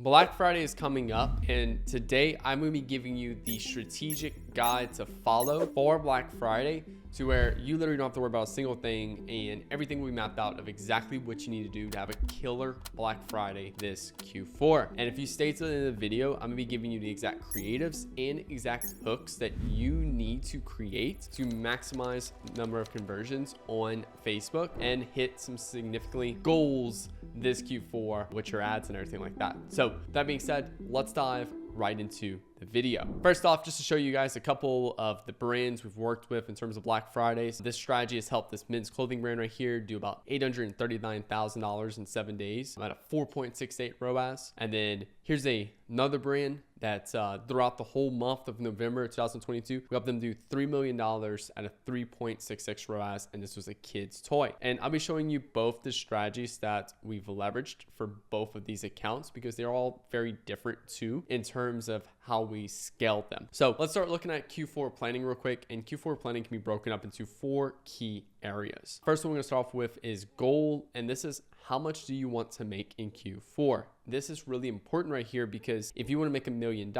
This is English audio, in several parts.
Black Friday is coming up, and today I'm going to be giving you the strategic guide to follow for Black Friday, to where you literally don't have to worry about a single thing, and everything will be mapped out of exactly what you need to do to have a killer Black Friday this Q4. And if you stay to the end of the video, I'm going to be giving you the exact creatives and exact hooks that you need to create to maximize the number of conversions on Facebook and hit some significantly goals this Q4 with your ads and everything like that. So that being said, let's dive right into the video. First off, just to show you guys a couple of the brands we've worked with in terms of Black Fridays. This strategy has helped this men's clothing brand right here do about $839,000 in 7 days at a 4.68 ROAS. And then here's another brand that throughout the whole month of November 2022, we helped them do $3 million at a 3.66 ROAS, and this was a kid's toy. And I'll be showing you both the strategies that we've leveraged for both of these accounts because they're all very different too in terms of how we scaled them. So let's start looking at Q4 planning real quick. And Q4 planning can be broken up into 4 key areas. First one we're gonna start off with is goal, and this is how much do you want to make in Q4? This is really important right here because if you want to make $1 million,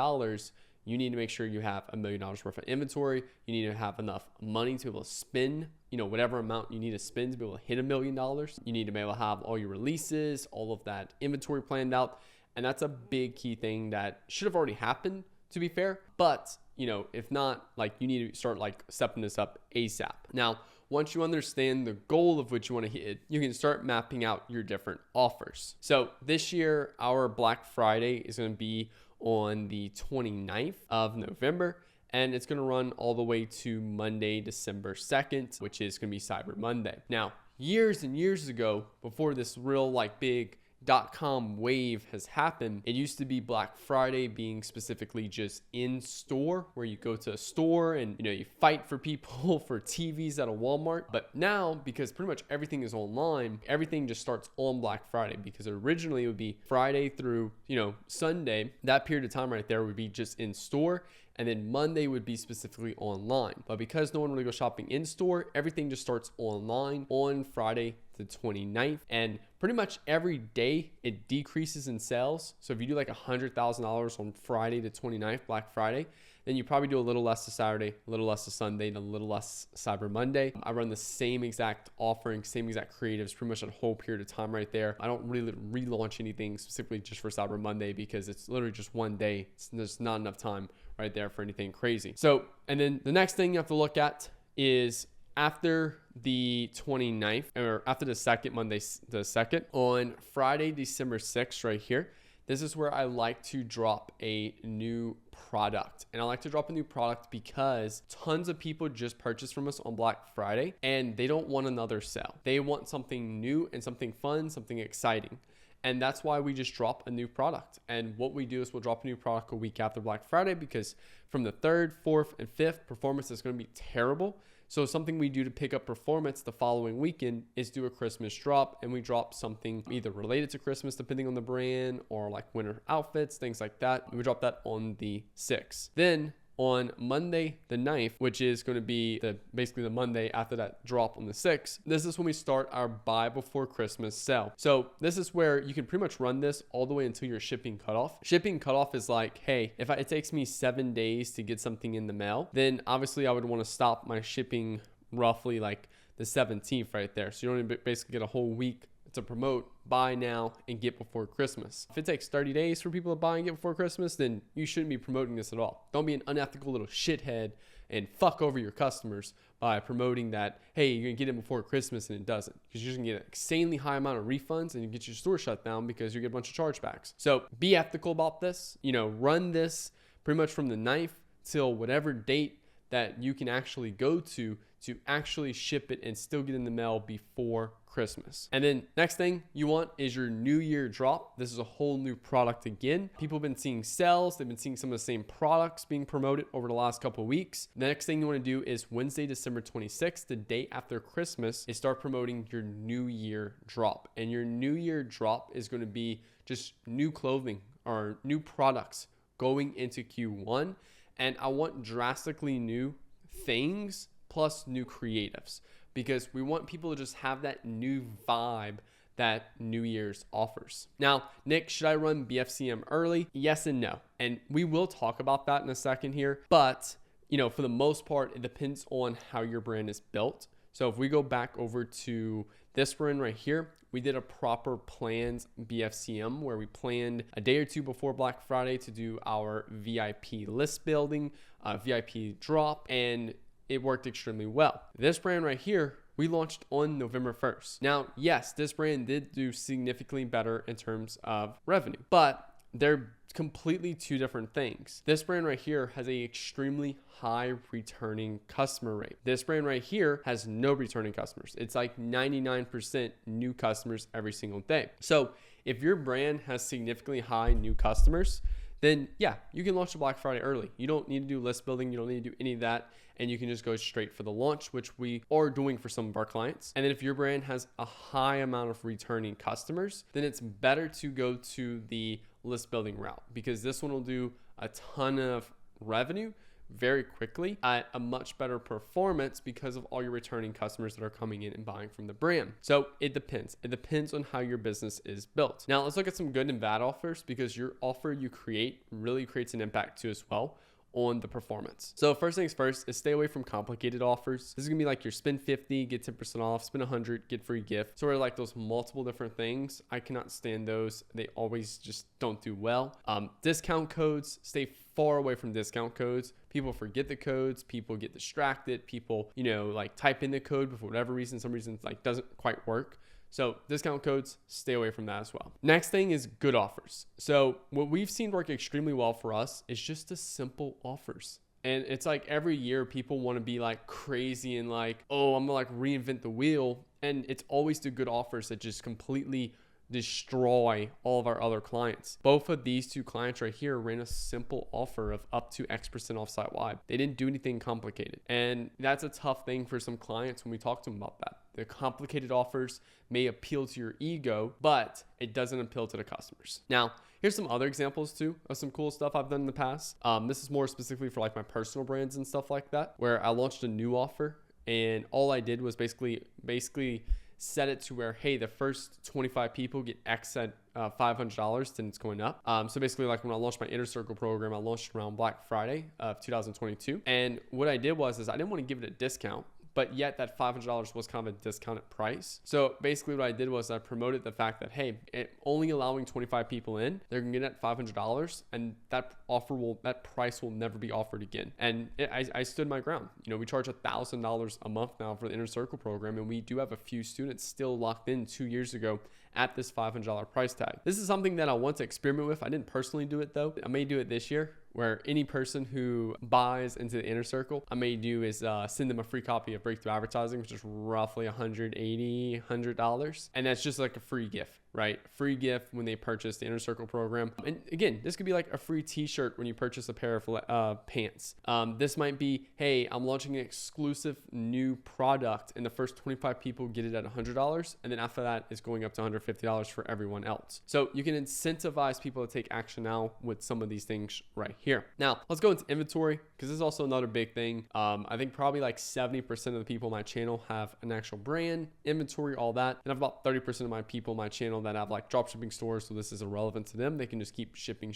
you need to make sure you have $1 million worth of inventory. You need to have enough money to be able to spend, whatever amount you need to spend to be able to hit $1 million. You need to be able to have all your releases, all of that inventory planned out. And that's a big key thing that should have already happened, to be fair. But, if not, you need to start stepping this up ASAP. Now, once you understand the goal of what you want to hit, you can start mapping out your different offers. So this year, our Black Friday is going to be on the 29th of November, and it's going to run all the way to Monday, December 2nd, which is going to be Cyber Monday. Now, years and years ago, before this real big .com wave has happened, it used to be Black Friday being specifically just in store, where you go to a store and you fight for people for TVs at a Walmart. But now, because pretty much everything is online, everything just starts on Black Friday, because originally it would be Friday through Sunday. That period of time right there would be just in store, and then Monday would be specifically online. But because no one really goes shopping in store, everything just starts online on Friday the 29th, and pretty much every day it decreases in sales. So if you do $100,000 on Friday the 29th, Black Friday, then you probably do a little less to Saturday, a little less to Sunday, and a little less Cyber Monday. I run the same exact offering, same exact creatives, pretty much that whole period of time right there. I don't really relaunch anything specifically just for Cyber Monday because it's literally just one day. There's not enough time right there for anything crazy. So, and then the next thing you have to look at is after the 29th, or after the second, Monday the 2nd, on Friday, December 6th right here, this is where I like to drop a new product. And I like to drop a new product because tons of people just purchase from us on Black Friday and they don't want another sale. They want something new and something fun, something exciting. And that's why we just drop a new product. And what we do is we'll drop a new product a week after Black Friday, because from the 3rd, 4th, and 5th, performance is going to be terrible. So something we do to pick up performance the following weekend is do a Christmas drop, and we drop something either related to Christmas, depending on the brand, or winter outfits, things like that. We drop that on the 6th. Then on Monday the 9th, which is going to be basically the Monday after that drop on the 6th, this is when we start our buy before Christmas sale. So this is where you can pretty much run this all the way until your shipping cutoff. Shipping cutoff is hey, if it takes me 7 days to get something in the mail, then obviously I would want to stop my shipping roughly the 17th right there. So you don't basically get a whole week to promote buy now and get before Christmas. If it takes 30 days for people to buy and get before Christmas, then you shouldn't be promoting this at all. Don't be an unethical little shithead and fuck over your customers by promoting that, hey, you're gonna get it before Christmas, and it doesn't, because you're just gonna get an insanely high amount of refunds and you get your store shut down because you get a bunch of chargebacks. So be ethical about this. Run this pretty much from the 9th till whatever date that you can actually go to actually ship it and still get in the mail before Christmas. And then next thing you want is your New Year drop. This is a whole new product again. People have been seeing sales. They've been seeing some of the same products being promoted over the last couple of weeks. The next thing you want to do is Wednesday, December 26th, the day after Christmas, is start promoting your New Year drop. And your New Year drop is going to be just new clothing or new products going into Q1. And I want drastically new things plus new creatives, because we want people to just have that new vibe that New Year's offers. Now, Nick, should I run BFCM early? Yes and no. And we will talk about that in a second here. But, for the most part, it depends on how your brand is built. So if we go back over to this brand right here, we did a proper planned BFCM where we planned a day or two before Black Friday to do our VIP list building, VIP drop, and it worked extremely well. This brand right here, we launched on November 1st. Now, yes, this brand did do significantly better in terms of revenue, but they're completely two different things. This brand right here has a extremely high returning customer rate. This brand right here has no returning customers. It's like 99% new customers every single day. So if your brand has significantly high new customers, then yeah, you can launch the Black Friday early. You don't need to do list building. You don't need to do any of that. And you can just go straight for the launch, which we are doing for some of our clients. And then if your brand has a high amount of returning customers, then it's better to go to the list building route, because this one will do a ton of revenue very quickly at a much better performance because of all your returning customers that are coming in and buying from the brand. So it depends. It depends on how your business is built. Now let's look at some good and bad offers, because your offer you create really creates an impact too as well on the performance. So first things first is stay away from complicated offers. This is gonna be like your spend 50, get 10% off, spend 100, get free gift. Sort of like those multiple different things. I cannot stand those. They always just don't do well. Discount codes, stay far away from discount codes. People forget the codes, people get distracted, people, like type in the code, but for whatever reason, some reason like doesn't quite work. So discount codes, stay away from that as well. Next thing is good offers. So what we've seen work extremely well for us is just the simple offers. And it's like every year people want to be like crazy and like, oh, I'm gonna like reinvent the wheel. And it's always the good offers that just completely destroy all of our other clients. Both of these two clients right here ran a simple offer of up to X% off site wide. They didn't do anything complicated. And that's a tough thing for some clients when we talk to them about that. The complicated offers may appeal to your ego, but it doesn't appeal to the customers. Now, here's some other examples too of some cool stuff I've done in the past. This is more specifically for like my personal brands and stuff like that, where I launched a new offer and all I did was basically set it to where, hey, the first 25 people get X at $500, then it's going up. So basically, like when I launched my Inner Circle program, I launched around Black Friday of 2022. And what I did was I didn't want to give it a discount, but yet that $500 was kind of a discounted price. So basically what I did was I promoted the fact that, hey, only allowing 25 people in, they're gonna get it at $500, and that price will never be offered again. And I stood my ground. We charge $1,000 a month now for the Inner Circle program, and we do have a few students still locked in 2 years ago at this $500 price tag. This is something that I want to experiment with. I didn't personally do it though. I may do it this year, where any person who buys into the Inner Circle, I may do is send them a free copy of Breakthrough Advertising, which is roughly $100. And that's just like a free gift, right? Free gift when they purchase the Inner Circle program. And again, this could be like a free t-shirt when you purchase a pair of pants. This might be, hey, I'm launching an exclusive new product and the first 25 people get it at $100. And then after that, it's going up to $150 for everyone else. So you can incentivize people to take action now with some of these things right here. Now, let's go into inventory, because this is also another big thing. I think probably like 70% of the people on my channel have an actual brand, inventory, all that. And I have about 30% of my people on my channel that have like drop shipping stores. So this is irrelevant to them. They can just keep shipping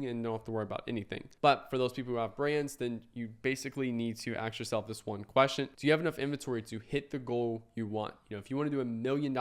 and don't have to worry about anything. But for those people who have brands, then you basically need to ask yourself this one question. Do you have enough inventory to hit the goal you want? If you want to do $1 million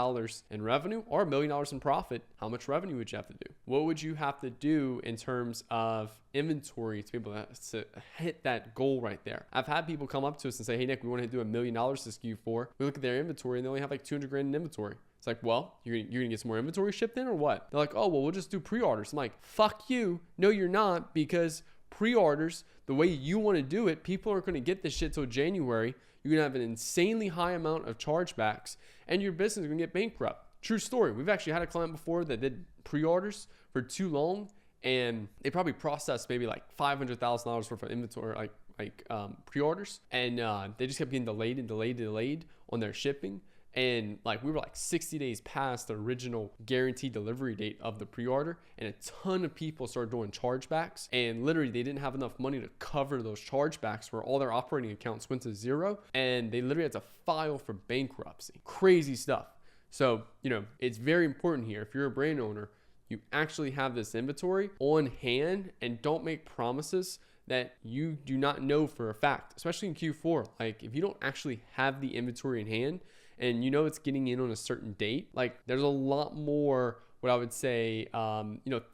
in revenue or $1 million in profit, how much revenue would you have to do? What would you have to do in terms of inventory to be able to hit that goal right there? I've had people come up to us and say, hey, Nick, we want to do $1 million this Q4. We look at their inventory and they only have like 200 grand in inventory. It's like, well, you're gonna get some more inventory shipped in or what? They're like, oh, well, we'll just do pre-orders. I'm like, fuck you. No, you're not, because pre-orders, the way you want to do it, people aren't going to get this shit till January. You're going to have an insanely high amount of chargebacks and your business is going to get bankrupt. True story. We've actually had a client before that did pre-orders for too long, and they probably processed maybe like $500,000 worth of inventory, like pre-orders, and they just kept getting delayed on their shipping. And like we were like 60 days past the original guaranteed delivery date of the pre-order, and a ton of people started doing chargebacks, and literally they didn't have enough money to cover those chargebacks where all their operating accounts went to zero, and they literally had to file for bankruptcy. Crazy stuff. So, it's very important here. If you're a brand owner, you actually have this inventory on hand and don't make promises that you do not know for a fact, especially in Q4. Like if you don't actually have the inventory in hand and it's getting in on a certain date, like there's a lot more, what I would say,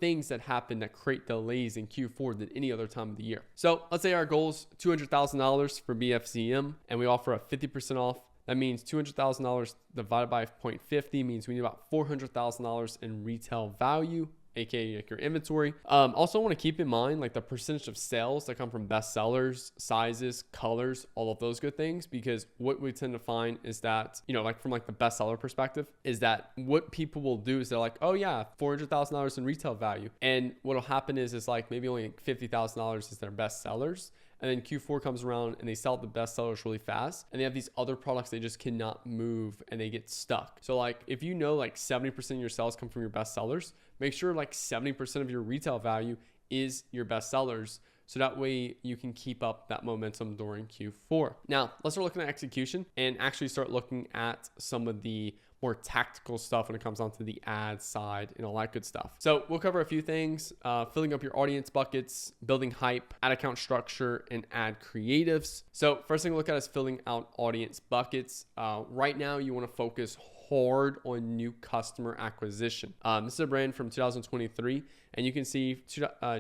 things that happen that create delays in Q4 than any other time of the year. So let's say our goal is $200,000 for BFCM and we offer a 50% off. That means $200,000 divided by 0.50 means we need about $400,000 in retail value, aka like your inventory. Also want to keep in mind like the percentage of sales that come from best sellers, sizes, colors, all of those good things, because what we tend to find is that, like from like the best seller perspective, is that what people will do is they're like, oh yeah, $400,000 in retail value. And what'll happen is like maybe only $50,000 is their best sellers. And then Q4 comes around and they sell the best sellers really fast. And they have these other products they just cannot move and they get stuck. So like if like 70% of your sales come from your best sellers, make sure like 70% of your retail value is your best sellers. So that way you can keep up that momentum during Q4. Now let's start looking at execution and actually start looking at some of the more tactical stuff when it comes down to the ad side and all that good stuff. So we'll cover a few things, filling up your audience buckets, building hype, ad account structure, and ad creatives. So first thing we'll look at is filling out audience buckets. Right now you want to focus hard on new customer acquisition. This is a brand from 2023 and you can see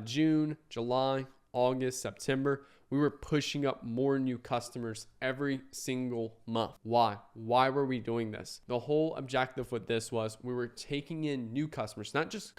June, July, August, September, we were pushing up more new customers every single month. Why? Why were we doing this? The whole objective with this was we were taking in new customers, not just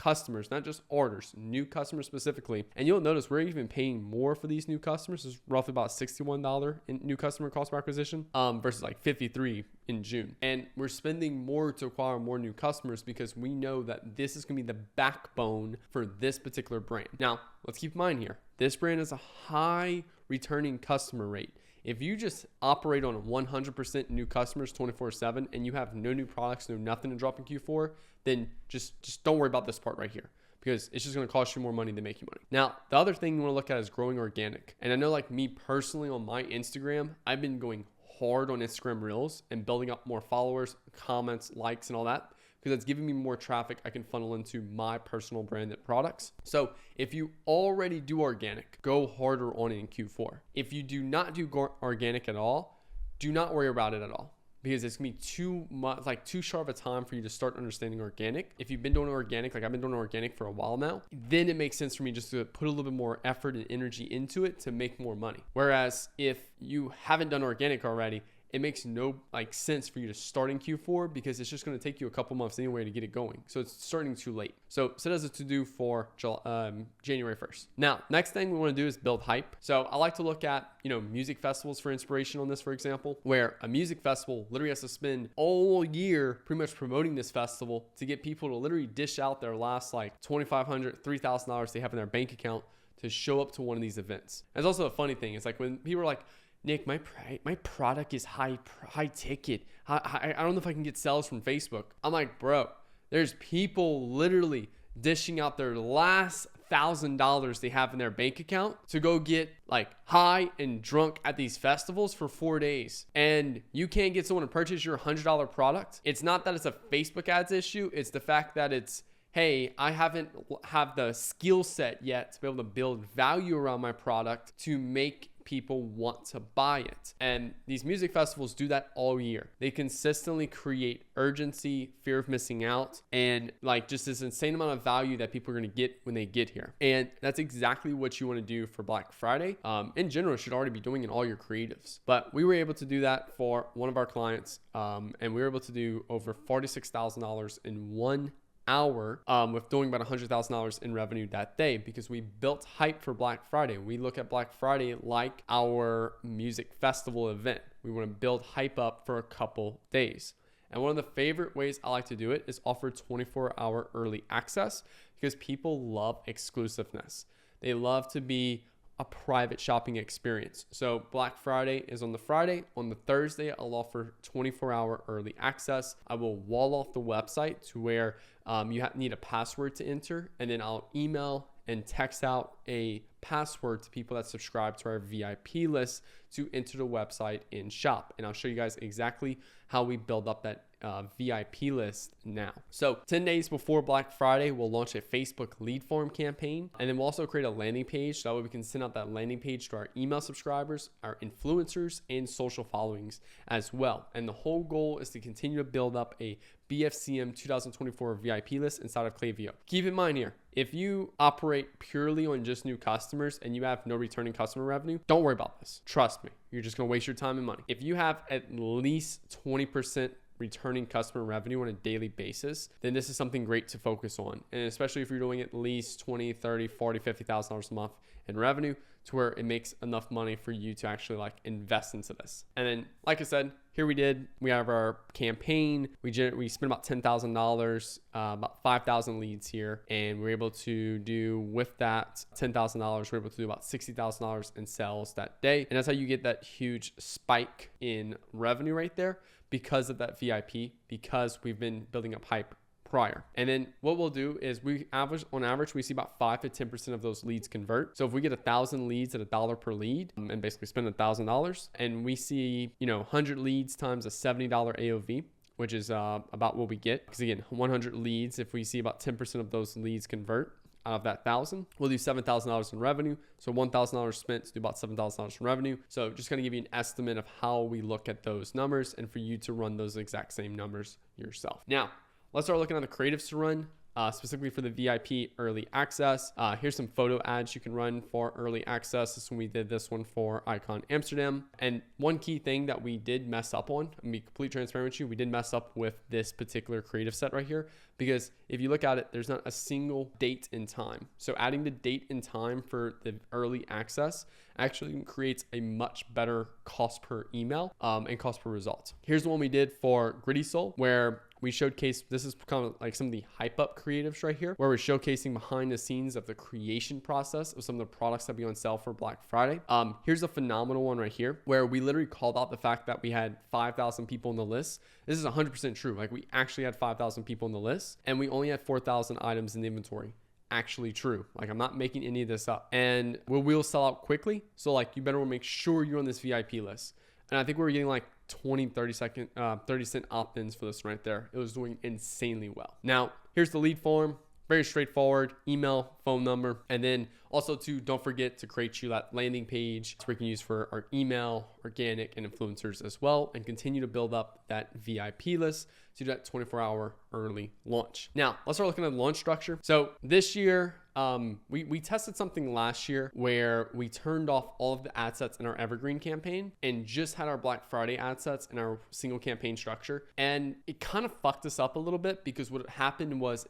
orders, new customers specifically. And you'll notice we're even paying more for these new customers. It's roughly about $61 in new customer cost per acquisition versus like $53 in June. And we're spending more to acquire more new customers because we know that this is going to be the backbone for this particular brand. Now, let's keep in mind here, this brand has a high returning customer rate. If you just operate on 100% new customers 24/7 and you have no new products, no nothing to drop in Q4, then just don't worry about this part right here because it's just going to cost you more money than make you money. Now, the other thing you want to look at is growing organic. And I know like me personally on my Instagram, I've been going hard on Instagram Reels and building up more followers, comments, likes, and all that, because it's giving me more traffic I can funnel into my personal branded products. So if you already do organic, go harder on it in Q4. If you do not do organic at all, do not worry about it at all, because it's gonna be too short of a time for you to start understanding organic. If you've been doing organic, like I've been doing organic for a while now, then it makes sense for me just to put a little bit more effort and energy into it to make more money. Whereas if you haven't done organic already, it makes no sense for you to start in Q4 because it's just going to take you a couple months anyway to get it going. So it's starting too late. So set as a to-do for January 1st. Now, next thing we want to do is build hype. So I like to look at, music festivals for inspiration on this, for example, where a music festival literally has to spend all year pretty much promoting this festival to get people to literally dish out their last $2,500, $3,000 they have in their bank account to show up to one of these events. There's also a funny thing. It's like when people are like, Nick, my product is high ticket. I don't know if I can get sales from Facebook. I'm like, bro, there's people literally dishing out their last $1,000 they have in their bank account to go get high and drunk at these festivals for 4 days. And you can't get someone to purchase your $100 product. It's not that it's a Facebook ads issue. It's the fact that it's, hey, I haven't have the skill set yet to be able to build value around my product to make people want to buy it. And these music festivals do that all year. They consistently create urgency, fear of missing out, and just this insane amount of value that people are going to get when they get here. And that's exactly what you want to do for Black Friday. In general, you should already be doing in all your creatives. But we were able to do that for one of our clients, and we were able to do over $46,000 in 1 hour with doing about $100,000 in revenue that day because we built hype for Black Friday. We look at Black Friday like our music festival event. We want to build hype up for a couple days. And one of the favorite ways I like to do it is offer 24-hour early access because people love exclusiveness. They love to be a private shopping experience. So Black Friday is on the Friday. On the Thursday, I'll offer 24-hour early access. I will wall off the website to where you need a password to enter, and then I'll email, and text out a password to people that subscribe to our VIP list to enter the website and shop. And I'll show you guys exactly how we build up that VIP list now. So 10 days before Black Friday, we'll launch a Facebook lead form campaign, and then we'll also create a landing page so that way we can send out that landing page to our email subscribers, our influencers, and social followings as well. And the whole goal is to continue to build up a BFCM 2024 VIP list inside of Klaviyo. Keep in mind here, if you operate purely on just new customers and you have no returning customer revenue, don't worry about this. Trust me, you're just gonna waste your time and money. If you have at least 20% returning customer revenue on a daily basis, then this is something great to focus on. And especially if you're doing at least 20, 30, 40, $50,000 a month in revenue to where it makes enough money for you to actually like invest into this. And then, like I said, here we have our campaign. We spent about $10,000, about 5,000 leads here. And we're able to do with that $10,000, we're able to do about $60,000 in sales that day. And that's how you get that huge spike in revenue right there, because of that VIP, because we've been building up hype prior. And then what we'll do is on average, we see about 5 to 10% of those leads convert. So if we get 1,000 leads at $1 per lead and basically spend $1,000 and we see, 100 leads times a $70 AOV, which is about what we get. Because again, 100 leads, if we see about 10% of those leads convert out of that 1,000, we'll do $7,000 in revenue. So $1,000 spent to do about $7,000 in revenue. So just gonna give you an estimate of how we look at those numbers and for you to run those exact same numbers yourself. Now, let's start looking at the creatives to run. Specifically for the VIP early access. Here's some photo ads you can run for early access. This is when we did this one for Icon Amsterdam. And one key thing that we did mess up on, and be completely transparent with you, we did mess up with this particular creative set right here, because if you look at it, there's not a single date and time. So adding the date and time for the early access actually creates a much better cost per email and cost per result. Here's the one we did for Gritty Soul, where we showcase, this is kind of like some of the hype up creatives right here, where we're showcasing behind the scenes of the creation process of some of the products that be on sale for Black Friday. Here's a phenomenal one right here, where we literally called out the fact that we had 5,000 people on the list. This is 100% true. Like, we actually had 5,000 people on the list and we only had 4,000 items in the inventory. Actually true. Like, I'm not making any of this up, and we'll sell out quickly. So like, you better make sure you're on this VIP list. And I think we were getting like 30 cent opt-ins for this right there. It was doing insanely well. Now, here's the lead form. Very straightforward: email, phone number, and then also don't forget to create you that landing page so we can use for our email, organic, and influencers as well, and continue to build up that VIP list to do that 24-hour early launch. Now, let's start looking at the launch structure. So this year, we tested something last year where we turned off all of the ad sets in our evergreen campaign and just had our Black Friday ad sets in our single campaign structure. And it kind of fucked us up a little bit, because what happened was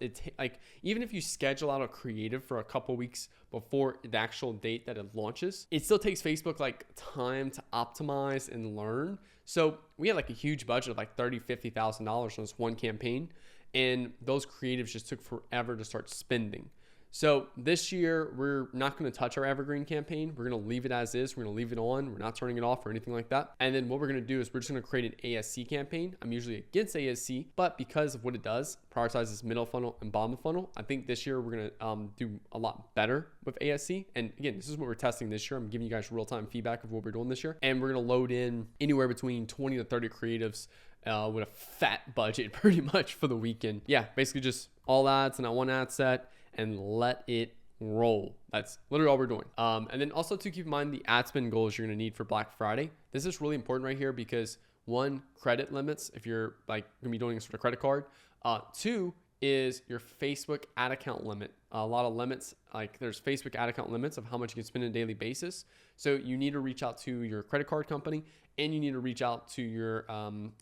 even if you schedule out a creative for a couple weeks before the actual date that it launches, it still takes Facebook like time to optimize and learn. So we had like a huge budget of like $30,000, $50,000 on this one campaign, and those creatives just took forever to start spending. So this year, we're not going to touch our evergreen campaign. We're going to leave it as is. We're going to leave it on. We're not turning it off or anything like that. And then what we're going to do is we're just going to create an ASC campaign. I'm usually against ASC, but because of what it does, prioritizes middle funnel and bottom funnel, I think this year we're going to do a lot better with ASC. And again, this is what we're testing this year. I'm giving you guys real-time feedback of what we're doing this year. And we're going to load in anywhere between 20 to 30 creatives with a fat budget pretty much for the weekend. Yeah, basically just all ads in that one ad set, and let it roll. That's literally all we're doing. And then also to keep in mind the ad spend goals you're going to need for Black Friday. This is really important right here, because one, credit limits, if you're like going to be doing this with a credit card. Two is your Facebook ad account limit. A lot of limits, like there's Facebook ad account limits of how much you can spend on a daily basis. So you need to reach out to your credit card company, and you need to reach out to your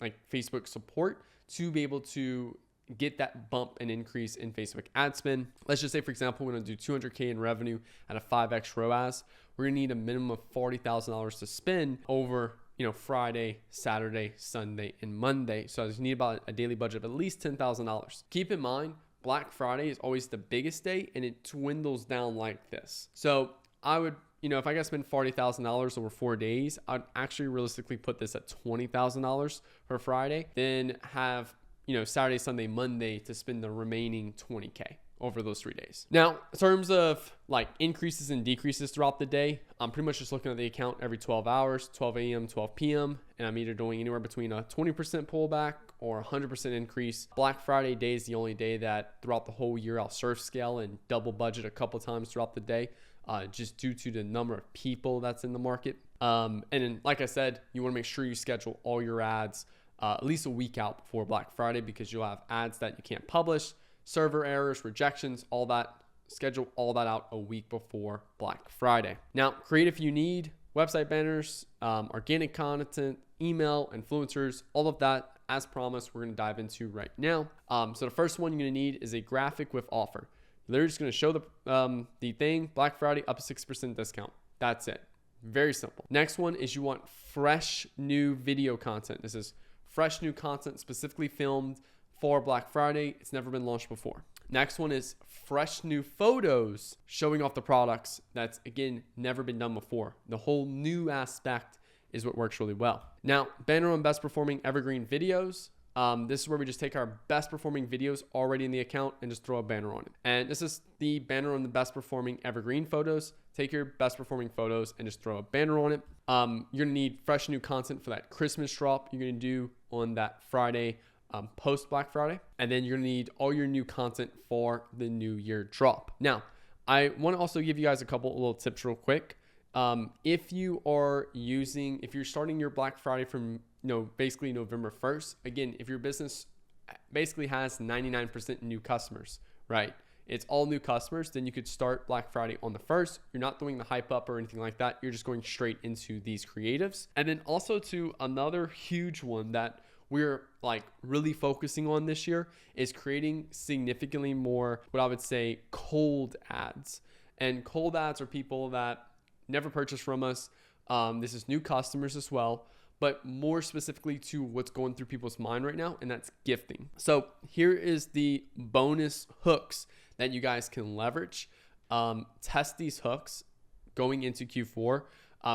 like Facebook support to be able to get that bump and increase in Facebook ad spend. Let's just say, for example, we're going to do $200K in revenue at a 5x ROAS. We're going to need a minimum of $40,000 to spend over, Friday, Saturday, Sunday, and Monday. So I just need about a daily budget of at least $10,000. Keep in mind, Black Friday is always the biggest day, and it dwindles down like this. So I would, if I got to spend $40,000 over 4 days, I'd actually realistically put this at $20,000 for Friday, then have Saturday, Sunday, Monday to spend the remaining $20K. over those 3 days. Now, in terms of like increases and decreases throughout the day, I'm pretty much just looking at the account every 12 hours, 12 a.m., 12 p.m. And I'm either doing anywhere between a 20% pullback or 100% increase. Black Friday day is the only day that throughout the whole year I'll surf scale and double budget a couple times throughout the day, just due to the number of people that's in the market. And then, like I said, you want to make sure you schedule all your ads at least a week out before Black Friday, because you'll have ads that you can't publish, server errors, rejections, all that. Schedule all that out a week before Black Friday. Now, create if you need website banners, organic content, email, influencers, all of that. As promised, we're going to dive into right now. So the first one you're going to need is a graphic with offer. They're just going to show the thing, Black Friday, up to 6% discount. That's it. Very simple. Next one is you want fresh new video content. This is fresh new content specifically filmed for Black Friday. It's never been launched before. Next one is fresh new photos showing off the products that's, again, never been done before. The whole new aspect is what works really well. Now, banner on best performing evergreen videos. This is where we just take our best performing videos already in the account and just throw a banner on it. And this is the banner on the best performing evergreen photos. Take your best performing photos and just throw a banner on it. You're gonna need fresh new content for that Christmas drop you're gonna do on that Friday, post Black Friday. And then you're gonna need all your new content for the New Year drop. Now, I wanna also give you guys a couple little tips real quick. If you're starting your Black Friday from, basically November 1st, again, if your business basically has 99% new customers, right? It's all new customers, then you could start Black Friday on the 1st. You're not doing the hype up or anything like that. You're just going straight into these creatives. And then also to another huge one that we're like really focusing on this year is creating significantly more, what I would say, cold ads. And cold ads are people that never purchased from us. This is new customers as well, but more specifically to what's going through people's mind right now, and that's gifting. So here is the bonus hooks that you guys can leverage. Test these hooks going into Q4.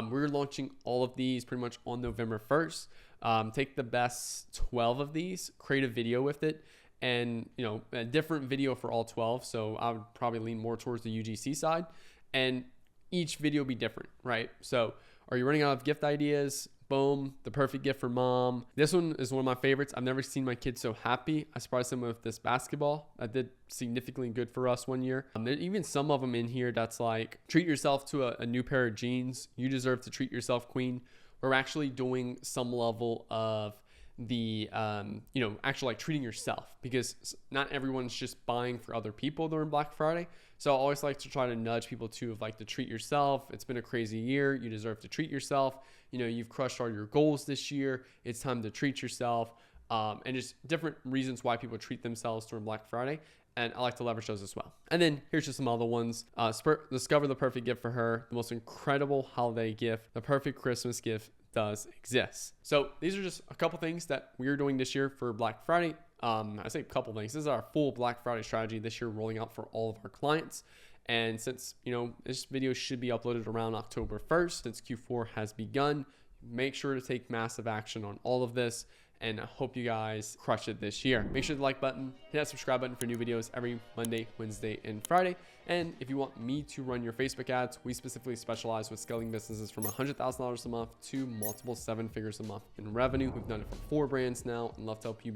We're launching all of these pretty much on November 1st. Take the best 12 of these, create a video with it, and a different video for all 12. So I would probably lean more towards the UGC side, and each video be different, right? So are you running out of gift ideas? Boom, the perfect gift for mom. This one is one of my favorites. I've never seen my kids so happy. I surprised them with this basketball. That did significantly good for us one year. There's even some of them in here that's like, treat yourself to a new pair of jeans. You deserve to treat yourself, queen. We're actually doing some level of the, actually like treating yourself, because not everyone's just buying for other people during Black Friday. So I always like to try to nudge people to treat yourself. It's been a crazy year. You deserve to treat yourself. You've crushed all your goals this year. It's time to treat yourself. And just different reasons why people treat themselves during Black Friday. And I like to leverage those as well. And then here's just some other ones. Discover the perfect gift for her. The most incredible holiday gift. The perfect Christmas gift does exist. So these are just a couple things that we're doing this year for Black Friday. I say a couple things. This is our full Black Friday strategy this year, rolling out for all of our clients. And since, this video should be uploaded around October 1st, since Q4 has begun, make sure to take massive action on all of this. And I hope you guys crush it this year. Make sure to like button, hit that subscribe button for new videos every Monday, Wednesday, and Friday. And if you want me to run your Facebook ads, we specifically specialize with scaling businesses from $100,000 a month to multiple 7 figures a month in revenue. We've done it for 4 brands now and love to help you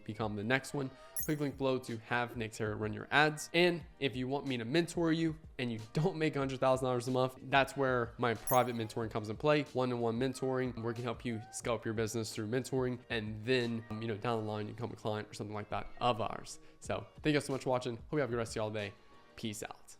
become the next one. Click link below to have Nick Theriot run your ads. And if you want me to mentor you and you don't make $100,000 a month, that's where my private mentoring comes in play. One-on-one mentoring, where we can help you scale up your business through mentoring, and then down the line you become a client or something like that of ours. So thank you guys so much for watching. Hope you have a good rest of y'all day. Peace out.